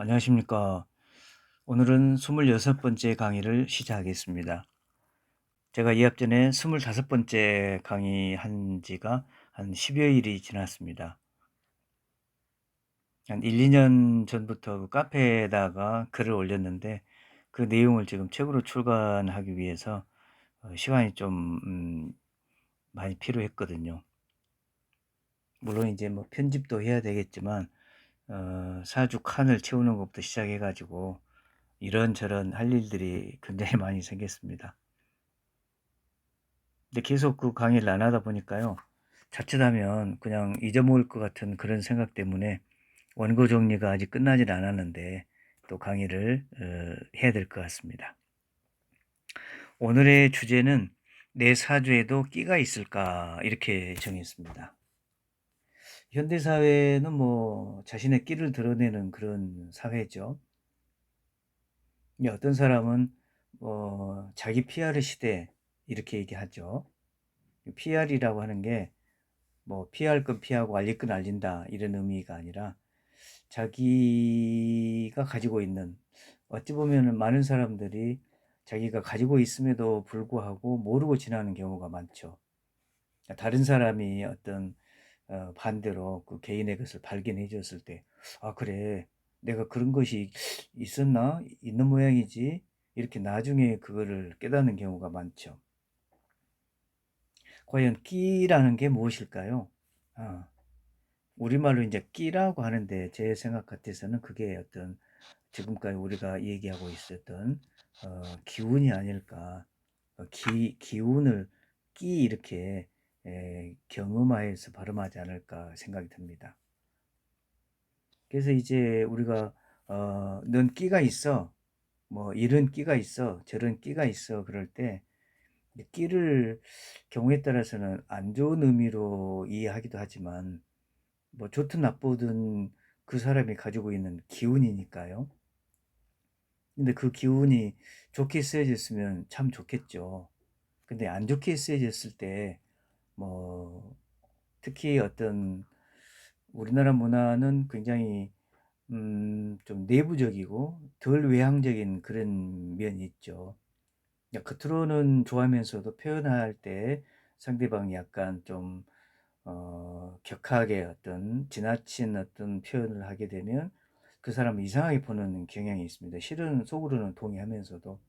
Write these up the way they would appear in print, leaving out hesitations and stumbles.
안녕하십니까. 오늘은 26번째 강의를 시작하겠습니다. 제가 이 앞전에 25번째 강의한 지가 한 10여일이 지났습니다. 한 1, 2년 전부터 그 카페에다가 글을 올렸는데 그 내용을 지금 책으로 출간하기 위해서 시간이 좀 많이 필요했거든요. 물론 이제 뭐 편집도 해야 되겠지만 사주 칸을 채우는 것부터 시작해 가지고 이런저런 할 일들이 굉장히 많이 생겼습니다. 근데 계속 그 강의를 안 하다 보니까요. 자칫하면 그냥 잊어먹을 것 같은 그런 생각 때문에 원고 정리가 아직 끝나질 않았는데 또 강의를 해야 될 것 같습니다. 오늘의 주제는 내 사주에도 끼가 있을까 이렇게 정했습니다. 현대사회는 뭐 자신의 끼를 드러내는 그런 사회죠. 어떤 사람은 자기 PR 시대 이렇게 얘기하죠. PR이라고 하는 게 뭐 피할 건 피하고 알릴 건 알린다 이런 의미가 아니라 자기가 가지고 있는 어찌 보면은 많은 사람들이 자기가 가지고 있음에도 불구하고 모르고 지나는 경우가 많죠. 다른 사람이 어떤 반대로 그 개인의 것을 발견해 줬을 때, 아, 그래, 내가 그런 것이 있었나? 있는 모양이지? 이렇게 나중에 그거를 깨닫는 경우가 많죠. 과연 끼라는 게 무엇일까요? 아, 우리말로 이제 끼라고 하는데 제 생각 같아서는 그게 어떤 지금까지 우리가 얘기하고 있었던 기운이 아닐까. 기운을 끼 이렇게 경음하여서 발음하지 않을까 생각이 듭니다. 그래서 이제 우리가 넌 끼가 있어. 뭐 이런 끼가 있어. 저런 끼가 있어. 그럴 때 끼를 경우에 따라서는 안 좋은 의미로 이해하기도 하지만 뭐 좋든 나쁘든 그 사람이 가지고 있는 기운이니까요. 근데 그 기운이 좋게 쓰여졌으면 참 좋겠죠. 근데 안 좋게 쓰여졌을 때, 뭐, 특히 어떤 우리나라 문화는 굉장히, 좀 내부적이고 덜 외향적인 그런 면이 있죠. 겉으로는 좋아하면서도 표현할 때 상대방이 약간 좀 격하게 어떤 지나친 어떤 표현을 하게 되면 그 사람을 이상하게 보는 경향이 있습니다. 실은 속으로는 동의하면서도.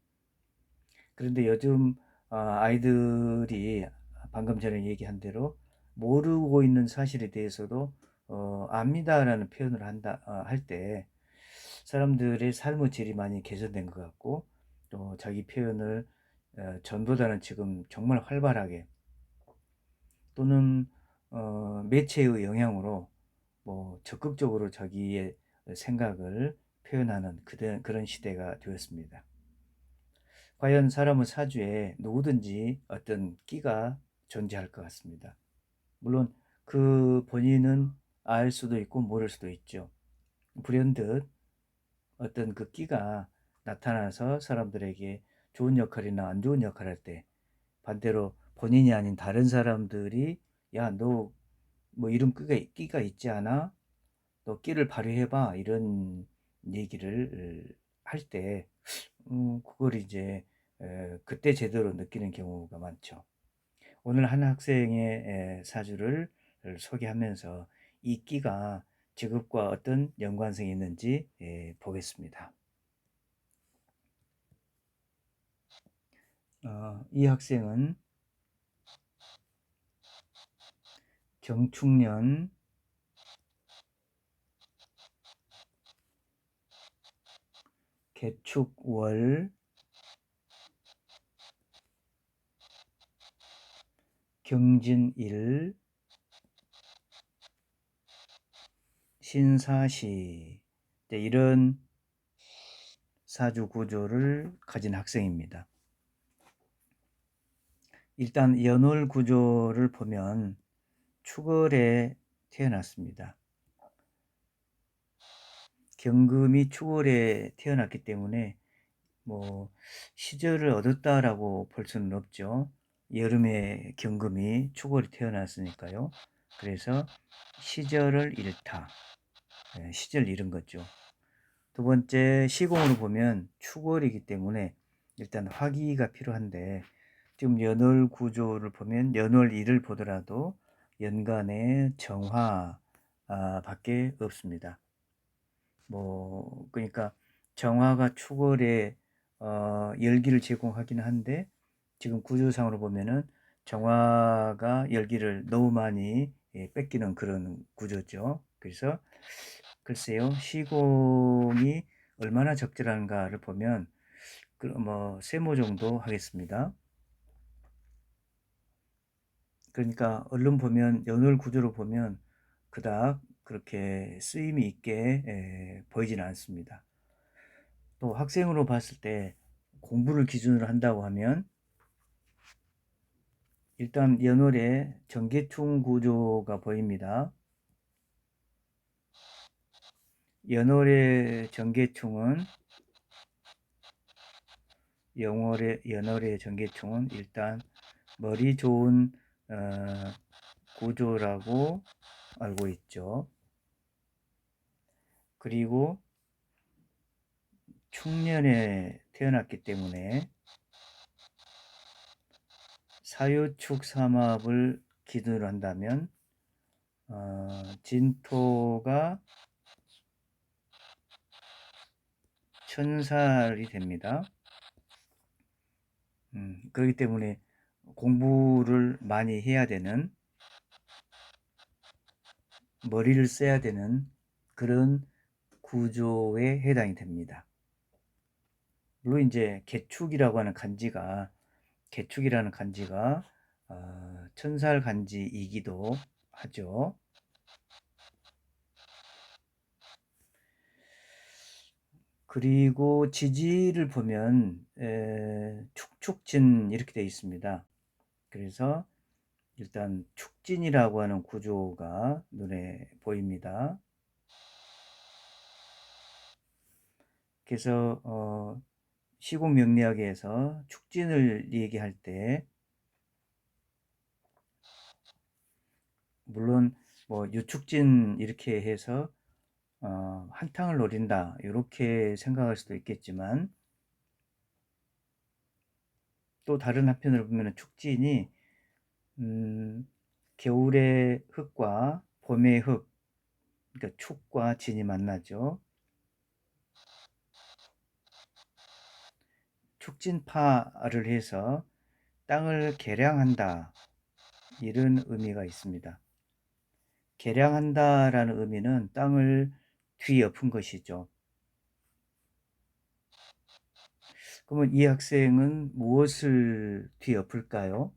그런데 요즘 아이들이 방금 전에 얘기한 대로 모르고 있는 사실에 대해서도 압니다라는 표현을 할 때 사람들의 삶의 질이 많이 개선된 것 같고 또 자기 표현을 전보다는 지금 정말 활발하게 또는 매체의 영향으로 뭐 적극적으로 자기의 생각을 표현하는 그런 시대가 되었습니다. 과연 사람의 사주에 누구든지 어떤 끼가 존재할 것 같습니다. 물론 그 본인은 알 수도 있고 모를 수도 있죠. 불현듯 어떤 그 끼가 나타나서 사람들에게 좋은 역할이나 안 좋은 역할을 할 때 반대로 본인이 아닌 다른 사람들이 야, 너 뭐 이런 끼가 있지 않아? 너 끼를 발휘해봐. 이런 얘기를 할 때, 그걸 이제 그때 제대로 느끼는 경우가 많죠. 오늘 한 학생의 사주를 소개하면서 이 끼가 직업과 어떤 연관성이 있는지 보겠습니다. 이 학생은 경축년 개축월 경진일 신사시 이런 사주 구조를 가진 학생입니다. 일단 연월 구조를 보면 축월에 태어났습니다. 경금이 축월에 태어났기 때문에 뭐 시절을 얻었다라고 볼 수는 없죠. 여름에 경금이 축월에 태어났으니까요. 그래서 시절을 잃다. 시절 잃은 거죠. 두 번째 시공으로 보면 축월이기 때문에 일단 화기가 필요한데 지금 연월 구조를 보면 연월 1을 보더라도 연간의 정화 밖에 없습니다. 뭐 그러니까 정화가 축월에 열기를 제공하기는 한데 지금 구조상으로 보면은 정화가 열기를 너무 많이 뺏기는 그런 구조죠. 그래서 글쎄요, 시공이 얼마나 적절한가를 보면 뭐 세모 정도 하겠습니다. 그러니까 얼른 보면 연월 구조로 보면 그닥 그렇게 쓰임이 있게 보이지는 않습니다. 또 학생으로 봤을 때 공부를 기준으로 한다고 하면 일단 연월에 전개충 구조가 보입니다. 연월의 전개충은 연월의 전개충은 일단 머리 좋은 구조라고 알고 있죠. 그리고 축년에 태어났기 때문에 사유축 삼합을 기준으로 한다면 진토가 천살이 됩니다. 그렇기 때문에 공부를 많이 해야 되는, 머리를 써야 되는 그런 구조에 해당이 됩니다. 물론 이제 개축이라는 간지가 천살 간지이기도 하죠. 그리고 지지를 보면 축축진 이렇게 되어 있습니다. 그래서 일단 축진이라고 하는 구조가 눈에 보입니다. 그래서 시공명리학에서 축진을 얘기할 때 물론 뭐 유축진 이렇게 해서 한탕을 노린다 이렇게 생각할 수도 있겠지만 또 다른 한편으로 보면 축진이 겨울의 흙과 봄의 흙, 그러니까 축과 진이 만나죠. 축진파를 해서 땅을 개량한다 이런 의미가 있습니다. 개량한다라는 의미는 땅을 뒤엎은 것이죠. 그러면 이 학생은 무엇을 뒤엎을까요?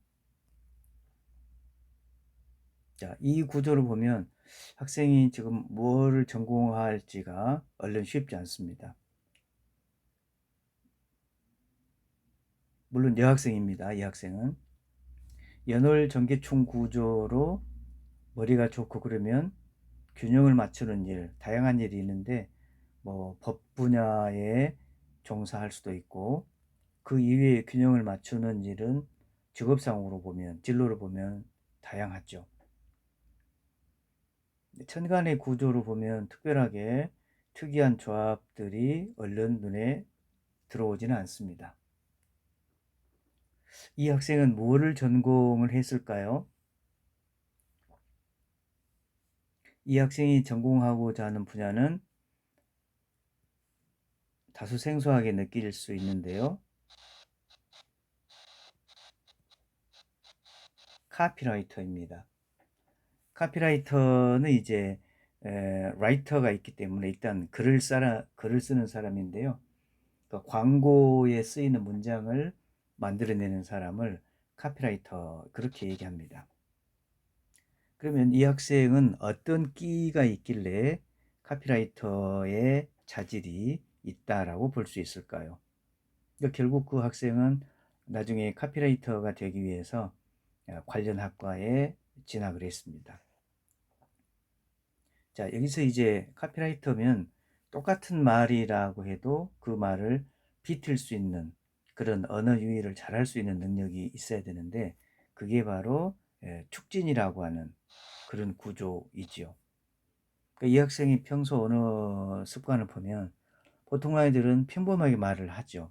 자, 이 구조를 보면 학생이 지금 무엇을 전공할지가 얼른 쉽지 않습니다. 물론 여학생입니다. 이 학생은 연월 전개총 구조로 머리가 좋고 그러면 균형을 맞추는 일, 다양한 일이 있는데 뭐 법 분야에 종사할 수도 있고 그 이외에 균형을 맞추는 일은 직업상으로 보면 진로를 보면 다양하죠. 천간의 구조로 보면 특별하게 특이한 조합들이 얼른 눈에 들어오지는 않습니다. 이 학생은 뭐를 전공을 했을까요? 이 학생이 전공하고자 하는 분야는 다소 생소하게 느낄 수 있는데요. 카피라이터입니다. 카피라이터는 이제 라이터가 있기 때문에 일단 글을 쓰는 사람인데요. 그러니까 광고에 쓰이는 문장을 만들어내는 사람을 카피라이터 그렇게 얘기합니다. 그러면 이 학생은 어떤 끼가 있길래 카피라이터의 자질이 있다라고 볼 수 있을까요? 그러니까 결국 그 학생은 나중에 카피라이터가 되기 위해서 관련 학과에 진학을 했습니다. 자, 여기서 이제 카피라이터면 똑같은 말이라고 해도 그 말을 비틀 수 있는 그런 언어 유희를 잘할 수 있는 능력이 있어야 되는데 그게 바로 축진이라고 하는 그런 구조이지요. 그러니까 이 학생이 평소 언어 습관을 보면 보통 아이들은 평범하게 말을 하죠.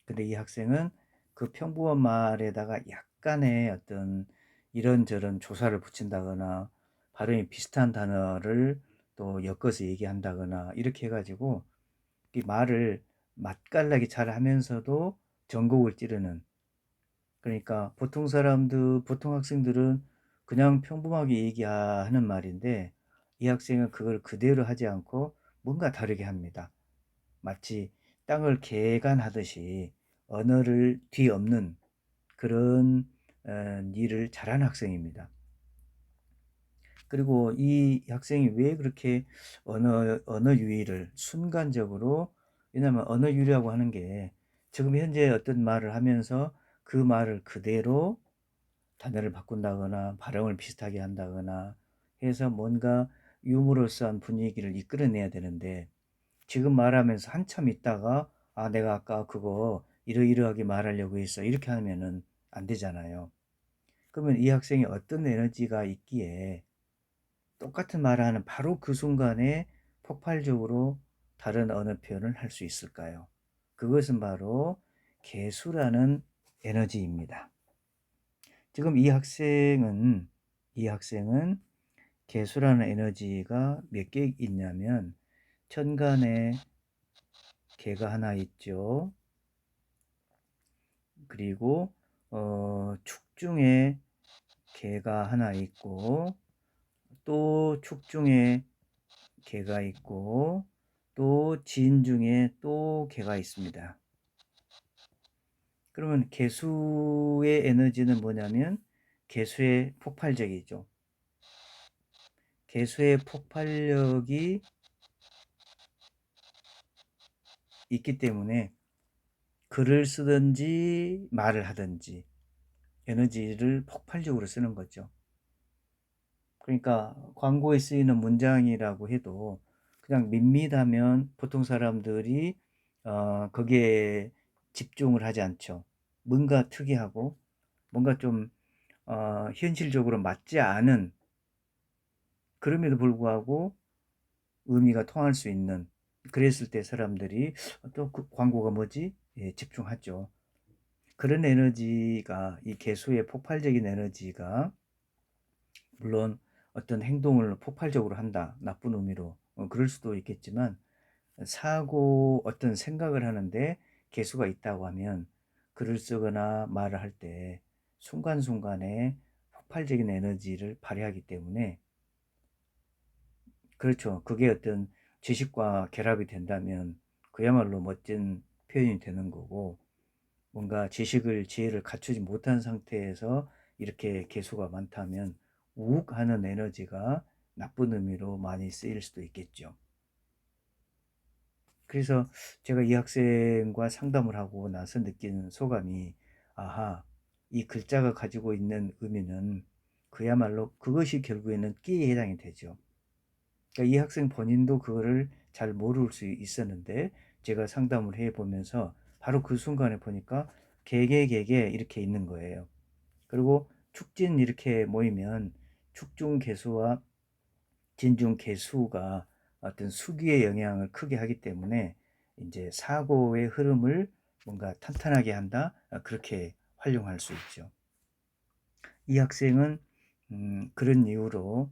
근데 이 학생은 그 평범한 말에다가 약간의 어떤 이런저런 조사를 붙인다거나 발음이 비슷한 단어를 또 엮어서 얘기한다거나 이렇게 해가지고 이 말을 맛깔나게 잘 하면서도 전곡을 찌르는, 그러니까 보통 학생들은 그냥 평범하게 얘기하는 말인데 이 학생은 그걸 그대로 하지 않고 뭔가 다르게 합니다. 마치 땅을 개간하듯이 언어를 뒤엎는 그런 일을 잘하는 학생입니다. 그리고 이 학생이 왜 그렇게 언어 유희를 순간적으로, 왜냐하면 언어 유희라고 하는 게 지금 현재 어떤 말을 하면서 그 말을 그대로 단어를 바꾼다거나 발음을 비슷하게 한다거나 해서 뭔가 유머러스한 분위기를 이끌어내야 되는데, 지금 말하면서 한참 있다가 아 내가 아까 그거 이러이러하게 말하려고 했어 이렇게 하면은 안 되잖아요. 그러면 이 학생이 어떤 에너지가 있기에 똑같은 말을 하는 바로 그 순간에 폭발적으로 다른 언어 표현을 할 수 있을까요? 그것은 바로 개수라는 에너지입니다. 지금 이 학생은 개수라는 에너지가 몇 개 있냐면 천간에 개가 하나 있죠. 그리고 축중에 개가 하나 있고 또 축중에 개가 있고 또 진중에 또 개가 있습니다. 그러면 개수의 에너지는 뭐냐면 개수의 폭발력이죠. 개수의 폭발력이 있기 때문에 글을 쓰든지 말을 하든지 에너지를 폭발적으로 쓰는 거죠. 그러니까 광고에 쓰이는 문장이라고 해도 그냥 밋밋하면 보통 사람들이 거기에 집중을 하지 않죠. 뭔가 특이하고 뭔가 좀 현실적으로 맞지 않은, 그럼에도 불구하고 의미가 통할 수 있는, 그랬을 때 사람들이 또 그 광고가 뭐지? 예, 집중하죠. 그런 에너지가, 이 개수의 폭발적인 에너지가 물론 어떤 행동을 폭발적으로 한다, 나쁜 의미로 그럴 수도 있겠지만 어떤 생각을 하는데 개수가 있다고 하면 글을 쓰거나 말을 할 때 순간순간에 폭발적인 에너지를 발휘하기 때문에, 그렇죠. 그게 어떤 지식과 결합이 된다면 그야말로 멋진 표현이 되는 거고, 뭔가 지혜를 갖추지 못한 상태에서 이렇게 개수가 많다면 우욱 하는 에너지가 나쁜 의미로 많이 쓰일 수도 있겠죠. 그래서 제가 이 학생과 상담을 하고 나서 느끼는 소감이, 아하, 이 글자가 가지고 있는 의미는 그야말로 그것이 결국에는 끼에 해당이 되죠. 그러니까 이 학생 본인도 그거를 잘 모를 수 있었는데 제가 상담을 해 보면서 바로 그 순간에 보니까 개개개개 이렇게 있는 거예요. 그리고 축진 이렇게 모이면 축중 개수와 진중 개수가 어떤 수기의 영향을 크게 하기 때문에 이제 사고의 흐름을 뭔가 탄탄하게 한다, 그렇게 활용할 수 있죠. 이 학생은 그런 이유로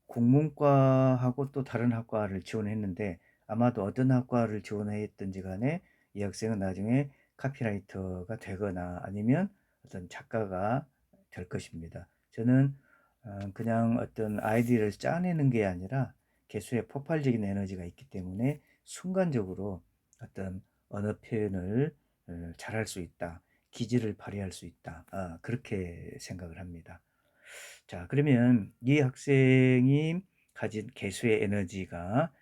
국문과하고 또 다른 학과를 지원했는데 아마도 어떤 학과를 지원했든지 간에 이 학생은 나중에 카피라이터가 되거나 아니면 어떤 작가가 될 것입니다. 저는 그냥 어떤 아이디어를 짜내는 게 아니라 개수의 폭발적인 에너지가 있기 때문에 순간적으로 어떤 언어 표현을 잘할 수 있다, 기질을 발휘할 수 있다, 그렇게 생각을 합니다. 자, 그러면 이 학생이 가진 개수의 에너지가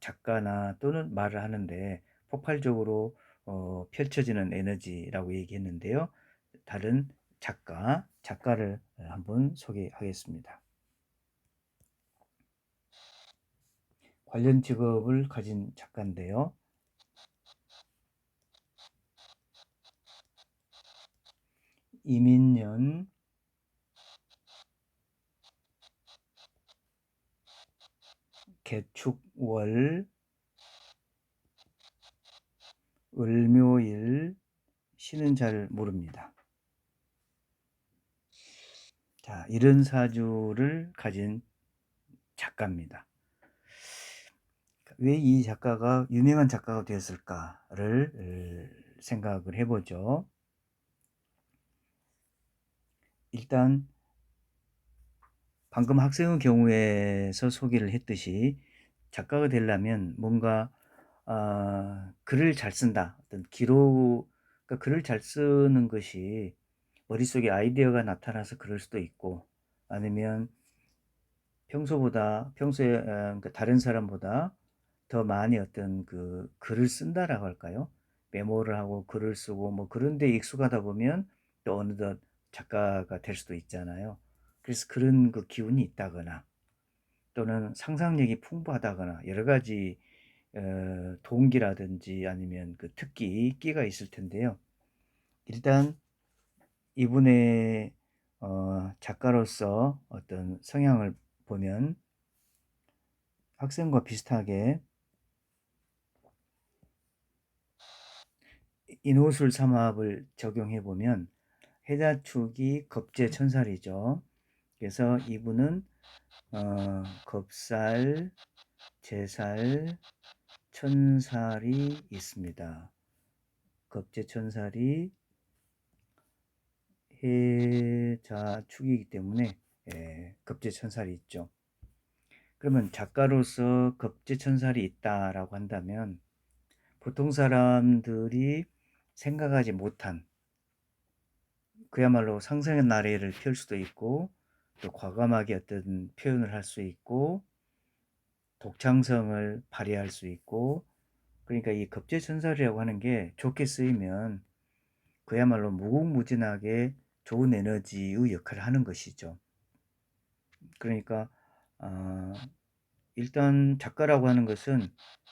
작가나 또는 말을 하는데 폭발적으로 펼쳐지는 에너지라고 얘기했는데요. 다른 작가를 한번 소개하겠습니다. 관련 직업을 가진 작가인데요. 이민년, 개축월, 을묘일 시는 잘 모릅니다. 자, 이런 사주를 가진 작가입니다. 왜 이 작가가 유명한 작가가 되었을까를 생각을 해보죠. 일단 방금 학생의 경우에서 소개를 했듯이 작가가 되려면 뭔가 글을 잘 쓴다. 어떤 그러니까 글을 잘 쓰는 것이 머릿속에 아이디어가 나타나서 그럴 수도 있고, 아니면 평소에 그러니까 다른 사람보다 더 많이 어떤 그 글을 쓴다라고 할까요? 메모를 하고 글을 쓰고 뭐 그런 데 익숙하다 보면 또 어느덧 작가가 될 수도 있잖아요. 그래서 그런 그 기운이 있다거나 또는 상상력이 풍부하다거나 여러 가지 동기라든지 아니면 그 특기, 끼가 있을 텐데요. 일단 이분의 작가로서 어떤 성향을 보면 학생과 비슷하게 인호술 삼합을 적용해 보면 해자축이 겁재천살이죠. 그래서 이분은 겁살, 재살, 천살이 있습니다. 겁재천살이 해자축이기 때문에 겁재천살이 있죠. 그러면 작가로서 겁재천살이 있다라고 한다면 보통 사람들이 생각하지 못한 그야말로 상상의 나래를 펼 수도 있고 또 과감하게 어떤 표현을 할 수 있고 독창성을 발휘할 수 있고, 그러니까 이 겁재천살이라고 하는 게 좋게 쓰이면 그야말로 무궁무진하게 좋은 에너지의 역할을 하는 것이죠. 그러니까 일단 작가라고 하는 것은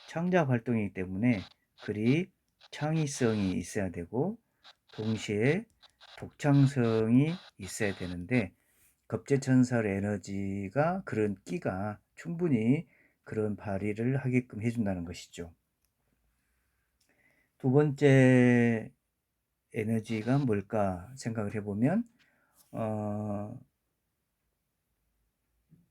창작 활동이기 때문에 글이 창의성이 있어야 되고 동시에 독창성이 있어야 되는데 겁재천살 에너지가 그런 끼가 충분히 그런 발휘를 하게끔 해준다는 것이죠. 두 번째 에너지가 뭘까 생각을 해보면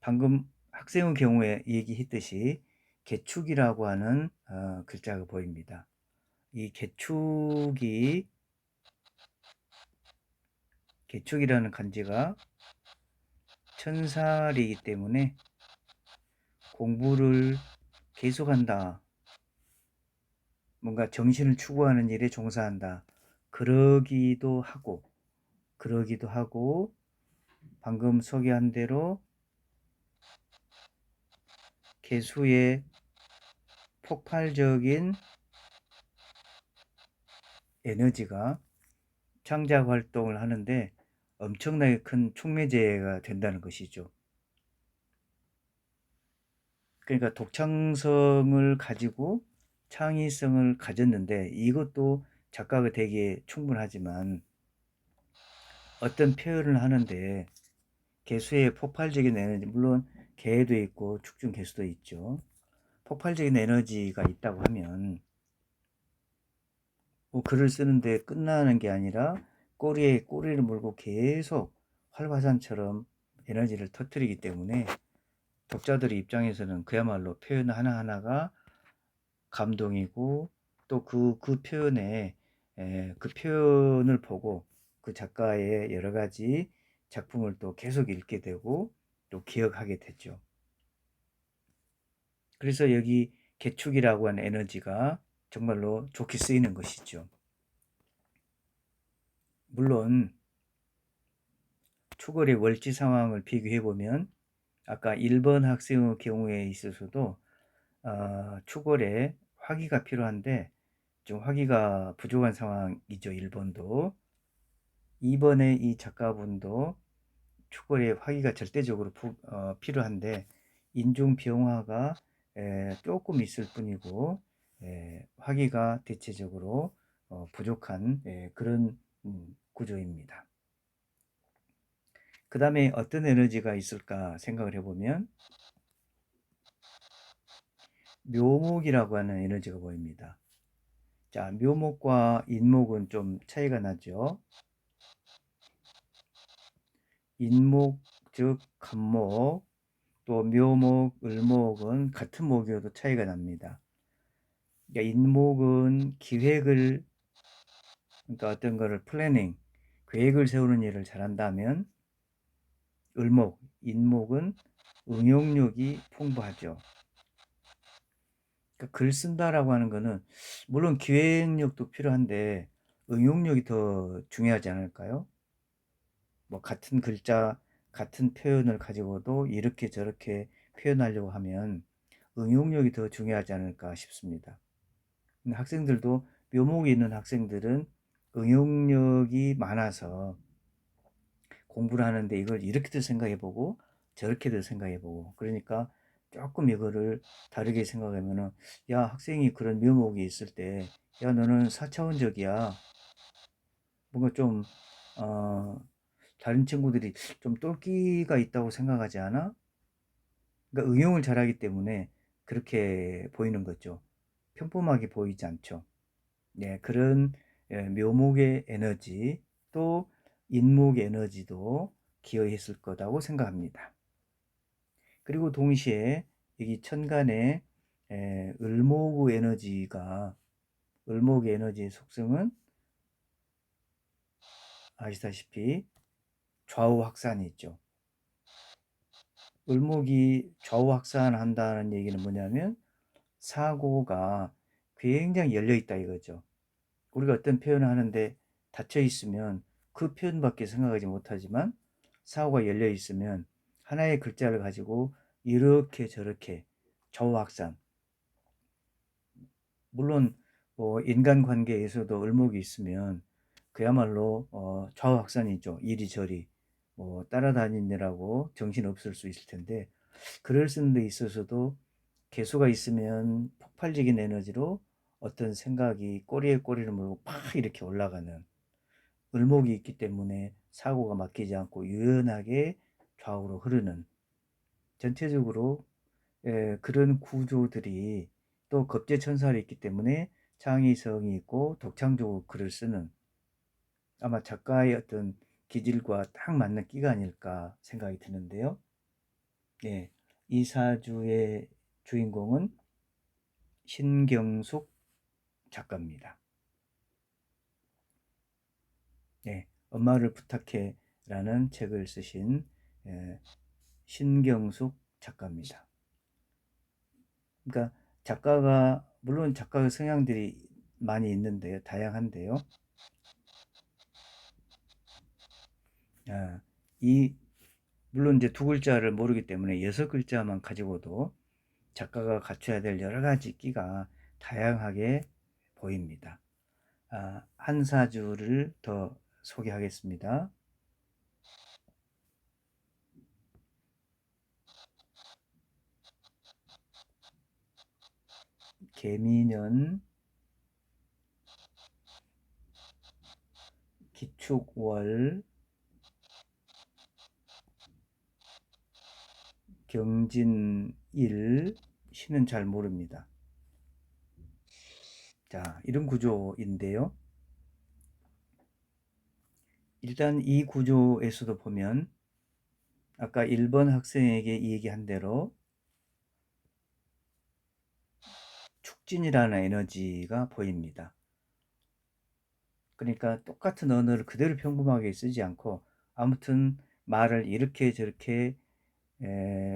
방금 학생의 경우에 얘기했듯이 개축이라고 하는 글자가 보입니다. 이 개축이라는 간지가 천살이기 때문에 공부를 계속한다. 뭔가 정신을 추구하는 일에 종사한다. 그러기도 하고 방금 소개한 대로 개수의 폭발적인 에너지가 창작 활동을 하는데 엄청나게 큰 촉매제가 된다는 것이죠. 그러니까 독창성을 가지고 창의성을 가졌는데 이것도 작가가 되기에 충분하지만 어떤 표현을 하는데 개수의 폭발적인 에너지, 물론 개도 있고 축중 개수도 있죠. 폭발적인 에너지가 있다고 하면 뭐 글을 쓰는데 끝나는 게 아니라 꼬리에 꼬리를 물고 계속 활화산처럼 에너지를 터뜨리기 때문에 독자들의 입장에서는 그야말로 표현 하나하나가 감동이고 또 그 표현에 그 표현을 보고 그 작가의 여러 가지 작품을 또 계속 읽게 되고 또 기억하게 되죠. 그래서 여기 개축이라고 하는 에너지가 정말로 좋게 쓰이는 것이죠. 물론 초월의 월지 상황을 비교해 보면 아까 1번 학생의 경우에 있어서도 초월에 화기가 필요한데 좀 화기가 부족한 상황이죠. 1번도 2번의 이 작가분도 초월에 화기가 절대적으로 필요한데 인중병화가 조금 있을 뿐이고 화기가 대체적으로 부족한 그런 구조입니다. 그 다음에 어떤 에너지가 있을까 생각을 해보면 묘목이라고 하는 에너지가 보입니다. 자, 묘목과 인목은 좀 차이가 나죠. 인목, 즉 간목, 또 묘목, 을목은 같은 목이어도 차이가 납니다. 그러니까 인목은 기획을, 그러니까 어떤 거를 플래닝, 계획을 세우는 일을 잘한다면, 을목, 인목은 응용력이 풍부하죠. 그러니까 글 쓴다라고 하는 거는 물론 기획력도 필요한데 응용력이 더 중요하지 않을까요? 뭐 같은 글자, 같은 표현을 가지고도 이렇게 저렇게 표현하려고 하면 응용력이 더 중요하지 않을까 싶습니다. 근데 학생들도 묘목이 있는 학생들은 응용력이 많아서 공부를 하는데 이걸 이렇게도 생각해보고 저렇게도 생각해보고 그러니까 조금 이거를 다르게 생각하면은 야 학생이 그런 묘목이 있을 때 야 너는 4차원적이야 뭔가 좀 어, 다른 친구들이 좀 똘끼가 있다고 생각하지 않아? 그러니까 응용을 잘하기 때문에 그렇게 보이는 거죠. 평범하게 보이지 않죠. 네, 그런 묘목의 에너지 또 인목의 에너지도 기여했을 거라고 생각합니다. 그리고 동시에 여기 천간에 을목의 에너지가 을목의 에너지의 속성은 아시다시피 좌우 확산이 있죠. 을목이 좌우 확산한다는 얘기는 뭐냐면 사고가 굉장히 열려 있다 이거죠. 우리가 어떤 표현을 하는데 닫혀 있으면 그 표현밖에 생각하지 못하지만 사고가 열려 있으면 하나의 글자를 가지고 이렇게 저렇게 좌우 확산. 물론 뭐 인간관계에서도 을목이 있으면 그야말로 좌우 확산이죠. 이리저리 뭐 따라다니느라고 정신 없을 수 있을 텐데 글을 쓰는 데 있어서도 개수가 있으면 폭발적인 에너지로 어떤 생각이 꼬리에 꼬리를 물고 팍 이렇게 올라가는 을목이 있기 때문에 사고가 막히지 않고 유연하게 좌우로 흐르는 전체적으로 그런 구조들이 또 겁재천사로 있기 때문에 창의성이 있고 독창적으로 글을 쓰는 아마 작가의 어떤 기질과 딱 맞는 끼가 아닐까 생각이 드는데요. 예, 이 사주의 주인공은 신경숙 작가입니다. 예, 엄마를 부탁해라는 책을 쓰신 신경숙 작가입니다. 그러니까 작가가 물론 작가의 성향들이 많이 있는데요, 다양한데요. 아, 이 물론 이제 두 글자를 모르기 때문에 여섯 글자만 가지고도 작가가 갖춰야 될 여러 가지 끼가 다양하게 보입니다. 한 사주를 더 소개하겠습니다. 개미년, 기축월, 경진일, 시는 잘 모릅니다. 자, 이런 구조인데요. 일단 이 구조에서도 보면 아까 1번 학생에게 얘기한 대로 축진이라는 에너지가 보입니다. 그러니까 똑같은 언어를 그대로 평범하게 쓰지 않고 아무튼 말을 이렇게 저렇게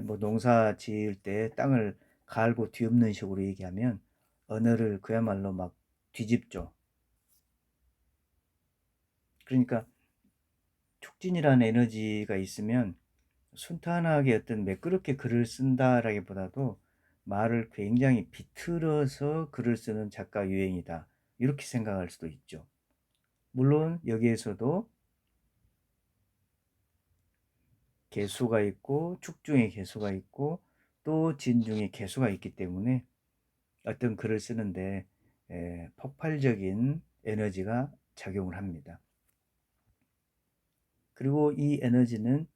뭐 농사 지을 때 땅을 갈고 뒤엎는 식으로 얘기하면 언어를 그야말로 막 뒤집죠. 그러니까 촉진이라는 에너지가 있으면 순탄하게 어떤 매끄럽게 글을 쓴다라기보다도 말을 굉장히 비틀어서 글을 쓰는 작가 유행이다. 이렇게 생각할 수도 있죠. 물론 여기에서도 개수가 있고 축중에 개수가 있고 또 진중에 개수가 있기 때문에 어떤 글을 쓰는데 폭발적인 에너지가 작용을 합니다. 그리고 이 에너지는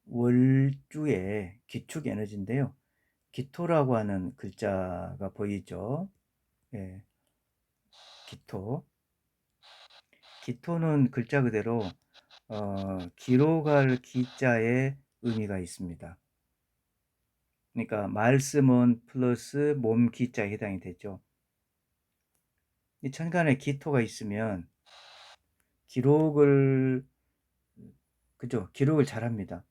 월주의 기축 에너지인데요. 기토라고 하는 글자가 보이죠. 예. 기토. 기토는 글자 그대로 기록할 기자에 의미가 있습니다. 그러니까 말씀은 플러스 몸 기자에 해당이 되죠. 이 천간에 기토가 있으면 기록을 그죠? 기록을 잘합니다.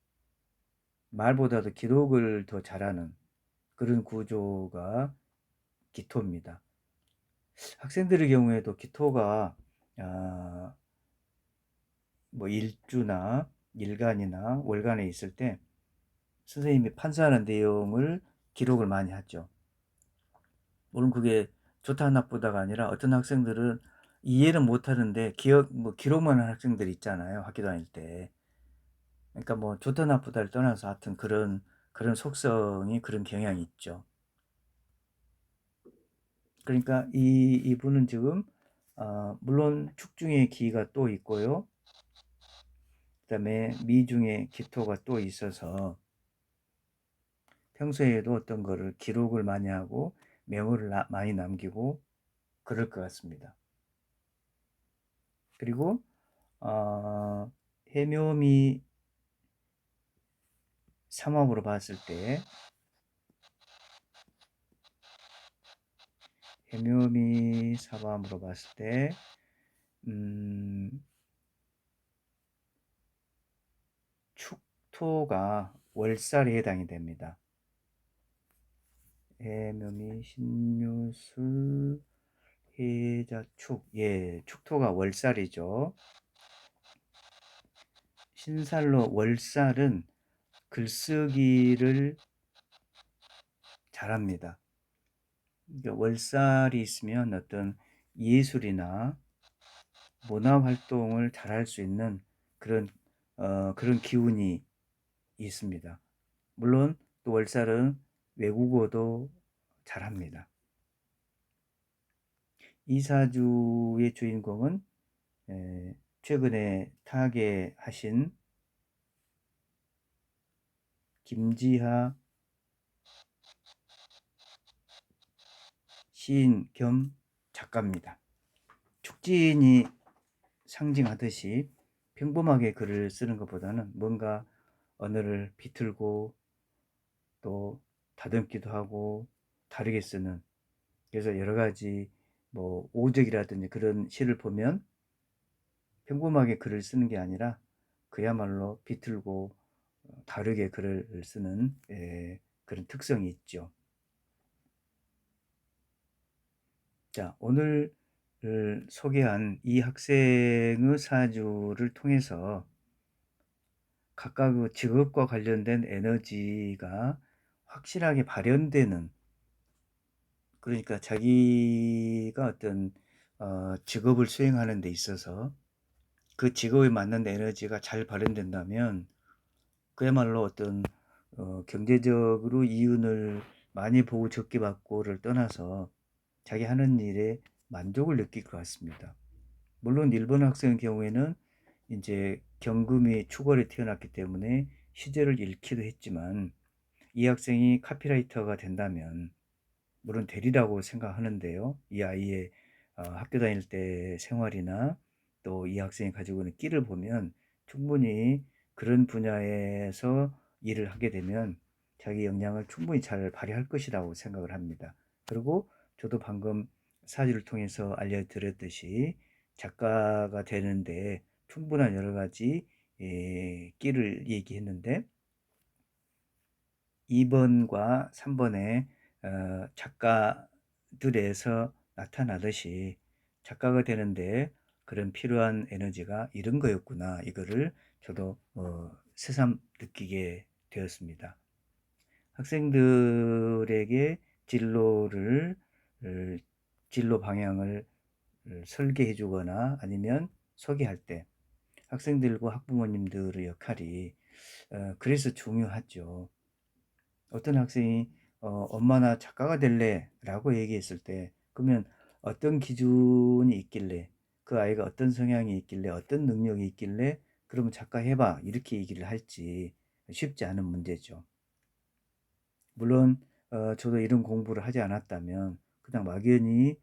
말보다도 기록을 더 잘하는 그런 구조가 기토입니다. 학생들의 경우에도 기토가 뭐 일주나 일간이나 월간에 있을 때 선생님이 판사하는 내용을 기록을 많이 하죠. 물론 그게 좋다 나쁘다가 아니라 어떤 학생들은 이해는 못하는데 기록만 하는 학생들 있잖아요. 학교 다닐 때. 그러니까 뭐 좋다 나쁘다를 떠나서 하여튼 그런 속성이 그런 경향이 있죠. 그러니까 이분은 지금 물론 축중에 기가 또 있고요. 그다음에 미중에 기토가 또 있어서 평소에도 어떤 거를 기록을 많이 하고 메모를 많이 남기고 그럴 것 같습니다. 그리고 해묘미 삼합으로 봤을 때 해묘미 삼합으로 봤을 때 축토가 월살에 해당이 됩니다. 해묘미 신유술 해자축 예 축토가 월살이죠. 신살로 월살은 글쓰기를 잘합니다. 그러니까 월살이 있으면 어떤 예술이나 문화 활동을 잘할 수 있는 그런 기운이 있습니다. 물론 또 월살은 외국어도 잘합니다. 이 사주의 주인공은 최근에 타계하신 김지하 시인 겸 작가입니다. 축진이 상징하듯이 평범하게 글을 쓰는 것보다는 뭔가 언어를 비틀고 또 다듬기도 하고 다르게 쓰는, 그래서 여러 가지 뭐 오적이라든지 그런 시를 보면 평범하게 글을 쓰는 게 아니라 그야말로 비틀고 다르게 글을 쓰는 그런 특성이 있죠. 자, 오늘 소개한 이 학생의 사주를 통해서 각각의 직업과 관련된 에너지가 확실하게 발현되는, 그러니까 자기가 어떤 직업을 수행하는 데 있어서 그 직업에 맞는 에너지가 잘 발현된다면 그야말로 어떤 경제적으로 이윤을 많이 보고 적게 받고를 떠나서 자기 하는 일에 만족을 느낄 것 같습니다. 물론 일본 학생의 경우에는 이제 경금이 축월에 태어났기 때문에 시제를 잃기도 했지만 이 학생이 카피라이터가 된다면, 물론 되리라고 생각하는데요. 이 아이의 학교 다닐 때 생활이나 또 이 학생이 가지고 있는 끼를 보면 충분히 그런 분야에서 일을 하게 되면 자기 역량을 충분히 잘 발휘할 것이라고 생각을 합니다. 그리고 저도 방금 사주를 통해서 알려드렸듯이 작가가 되는데 충분한 여러 가지 끼를 얘기했는데 2번과 3번의 작가들에서 나타나듯이 작가가 되는데 그런 필요한 에너지가 이런 거였구나, 이거를 저도 새삼 느끼게 되었습니다. 학생들에게 진로를 진로 방향을 설계해 주거나 아니면 소개할 때 학생들과 학부모님들의 역할이 그래서 중요하죠. 어떤 학생이 엄마 나 작가가 될래 라고 얘기했을 때 그러면 어떤 기준이 있길래, 그 아이가 어떤 성향이 있길래 어떤 능력이 있길래 그러면 작가 해봐 이렇게 얘기를 할지 쉽지 않은 문제죠. 물론 저도 이런 공부를 하지 않았다면 그냥 막연히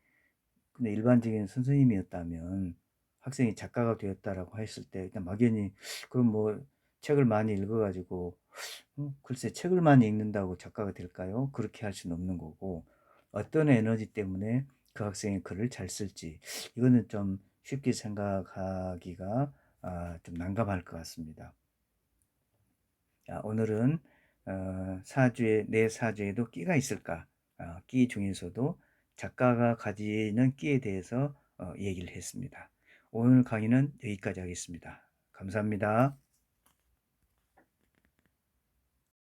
근데 일반적인 선생님이었다면 학생이 작가가 되었다라고 했을 때 그냥 막연히 그럼 뭐 책을 많이 읽어 가지고 글쎄 책을 많이 읽는다고 작가가 될까요? 그렇게 할 수는 없는 거고 어떤 에너지 때문에 그 학생이 글을 잘 쓸지 이거는 좀 쉽게 생각하기가 좀 난감할 것 같습니다. 오늘은 사주에 내 사주에도 끼가 있을까? 끼 중에서도 작가가 가지는 끼에 대해서 얘기를 했습니다. 오늘 강의는 여기까지 하겠습니다. 감사합니다.